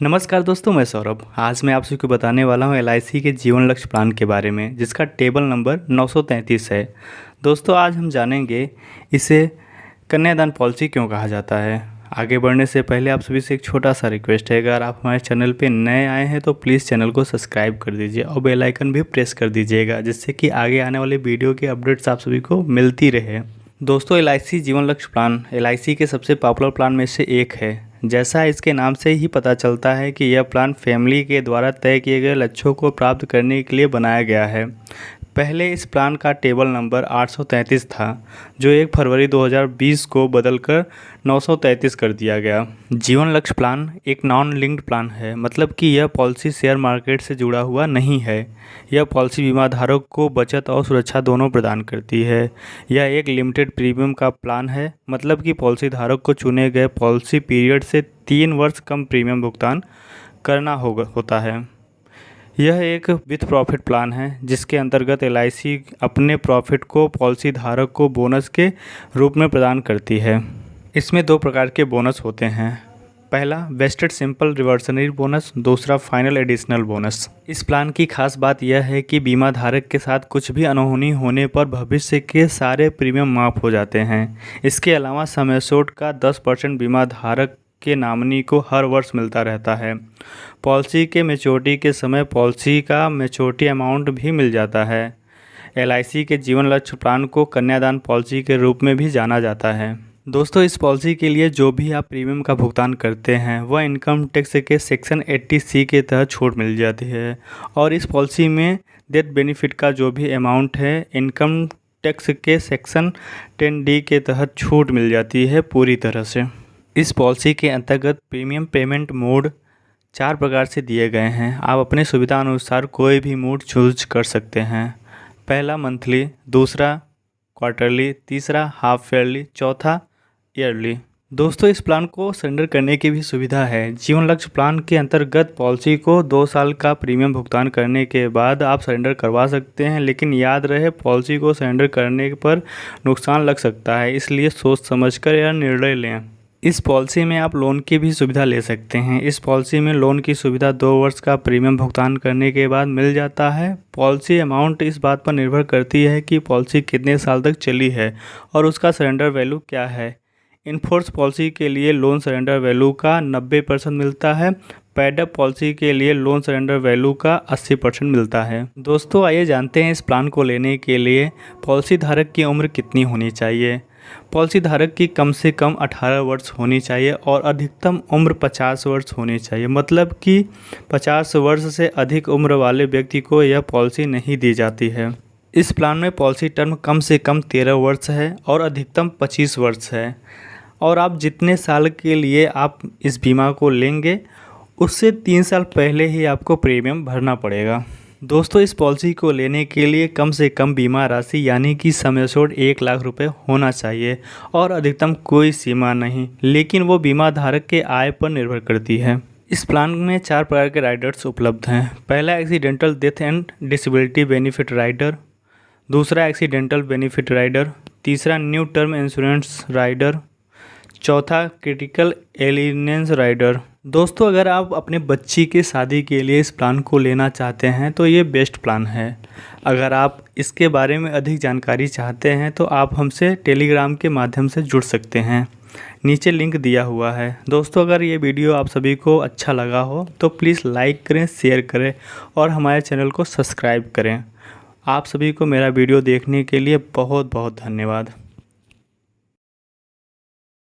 नमस्कार दोस्तों, मैं सौरभ। आज मैं आप सभी को बताने वाला हूं एलआईसी के जीवन लक्ष्य प्लान के बारे में, जिसका टेबल नंबर 933 है। दोस्तों, आज हम जानेंगे इसे कन्यादान पॉलिसी क्यों कहा जाता है। आगे बढ़ने से पहले आप सभी से एक छोटा सा रिक्वेस्ट है, अगर आप हमारे चैनल पे नए आए हैं तो प्लीज़ चैनल को सब्सक्राइब कर दीजिए और बेल आइकन भी प्रेस कर दीजिएगा, जिससे कि आगे आने वाले वीडियो के अपडेट्स आप सभी को मिलती रहे। दोस्तों, एलआईसी जीवन लक्ष्य प्लान एलआईसी के सबसे पॉपुलर प्लान में से एक है। जैसा इसके नाम से ही पता चलता है कि यह प्लान फैमिली के द्वारा तय किए गए लक्ष्यों को प्राप्त करने के लिए बनाया गया है। पहले इस प्लान का टेबल नंबर 833 था, जो 1 फरवरी 2020 को बदलकर 933 कर दिया गया। जीवन लक्ष्य प्लान एक नॉन लिंक्ड प्लान है, मतलब कि यह पॉलिसी शेयर मार्केट से जुड़ा हुआ नहीं है। यह पॉलिसी बीमा धारक को बचत और सुरक्षा दोनों प्रदान करती है। यह एक लिमिटेड प्रीमियम का प्लान है, मतलब कि पॉलिसी धारक को चुने गए पॉलिसी पीरियड से 3 वर्ष कम प्रीमियम भुगतान करना होता है। यह एक विथ प्रॉफिट प्लान है, जिसके अंतर्गत एलआईसी अपने प्रॉफिट को पॉलिसी धारक को बोनस के रूप में प्रदान करती है। इसमें 2 प्रकार के बोनस होते हैं। पहला वेस्टेड सिंपल रिवर्सनरी बोनस, दूसरा फाइनल एडिशनल बोनस। इस प्लान की खास बात यह है कि बीमा धारक के साथ कुछ भी अनहोनी होने पर भविष्य के सारे प्रीमियम माफ़ हो जाते हैं। इसके अलावा सम एश्योर्ड का 10% बीमा धारक के नॉमिनी को हर वर्ष मिलता रहता है। पॉलिसी के मैच्योरिटी के समय पॉलिसी का मैच्योरिटी अमाउंट भी मिल जाता है। एलआईसी के जीवन लक्ष्य प्लान को कन्यादान पॉलिसी के रूप में भी जाना जाता है। दोस्तों, इस पॉलिसी के लिए जो भी आप प्रीमियम का भुगतान करते हैं वह इनकम टैक्स के सेक्शन 80C के तहत छूट मिल जाती है, और इस पॉलिसी में डेथ बेनिफिट का जो भी अमाउंट है इनकम टैक्स के सेक्शन 10D के तहत छूट मिल जाती है पूरी तरह से। इस पॉलिसी के अंतर्गत प्रीमियम पेमेंट मोड 4 प्रकार से दिए गए हैं। आप अपने सुविधा अनुसार कोई भी मोड चूज कर सकते हैं। पहला मंथली, दूसरा क्वार्टरली, तीसरा हाफ ईयरली, चौथा ईयरली। दोस्तों, इस प्लान को सरेंडर करने की भी सुविधा है। जीवन लक्ष्य प्लान के अंतर्गत पॉलिसी को 2 साल का प्रीमियम भुगतान करने के बाद आप सरेंडर करवा सकते हैं, लेकिन याद रहे पॉलिसी को सरेंडर करने पर नुकसान लग सकता है, इसलिए सोच समझकर यह निर्णय लें। इस पॉलिसी में आप लोन की भी सुविधा ले सकते हैं। इस पॉलिसी में लोन की सुविधा 2 वर्ष का प्रीमियम भुगतान करने के बाद मिल जाता है। पॉलिसी अमाउंट इस बात पर निर्भर करती है कि पॉलिसी कितने साल तक चली है और उसका सरेंडर वैल्यू क्या है। इनफोर्स पॉलिसी के लिए लोन सरेंडर वैल्यू का 90% मिलता है। पेड अप पॉलिसी के लिए लोन सरेंडर वैल्यू का 80% मिलता है। दोस्तों, आइए जानते हैं इस प्लान को लेने के लिए पॉलिसी धारक की उम्र कितनी होनी चाहिए। पॉलिसी धारक की कम से कम 18 वर्ष होनी चाहिए और अधिकतम उम्र 50 वर्ष होनी चाहिए, मतलब कि 50 वर्ष से अधिक उम्र वाले व्यक्ति को यह पॉलिसी नहीं दी जाती है। इस प्लान में पॉलिसी टर्म कम से कम 13 वर्ष है और अधिकतम 25 वर्ष है, और आप जितने साल के लिए आप इस बीमा को लेंगे उससे 3 साल पहले ही आपको प्रीमियम भरना पड़ेगा। दोस्तों, इस पॉलिसी को लेने के लिए कम से कम बीमा राशि यानी कि सम एश्योर्ड 1 लाख रुपए होना चाहिए, और अधिकतम कोई सीमा नहीं, लेकिन वो बीमा धारक के आय पर निर्भर करती है। इस प्लान में 4 प्रकार के राइडर्स उपलब्ध हैं। पहला accidental death and disability benefit rider, दूसरा एक्सीडेंटल बेनिफिट राइडर, तीसरा न्यू टर्म इंश्योरेंस राइडर, चौथा क्रिटिकल इलनेस राइडर। दोस्तों, अगर आप अपने बच्ची की शादी के लिए इस प्लान को लेना चाहते हैं तो ये बेस्ट प्लान है। अगर आप इसके बारे में अधिक जानकारी चाहते हैं तो आप हमसे टेलीग्राम के माध्यम से जुड़ सकते हैं, नीचे लिंक दिया हुआ है। दोस्तों, अगर ये वीडियो आप सभी को अच्छा लगा हो तो प्लीज़ लाइक करें, शेयर करें और हमारे चैनल को सब्सक्राइब करें। आप सभी को मेरा वीडियो देखने के लिए बहुत बहुत धन्यवाद।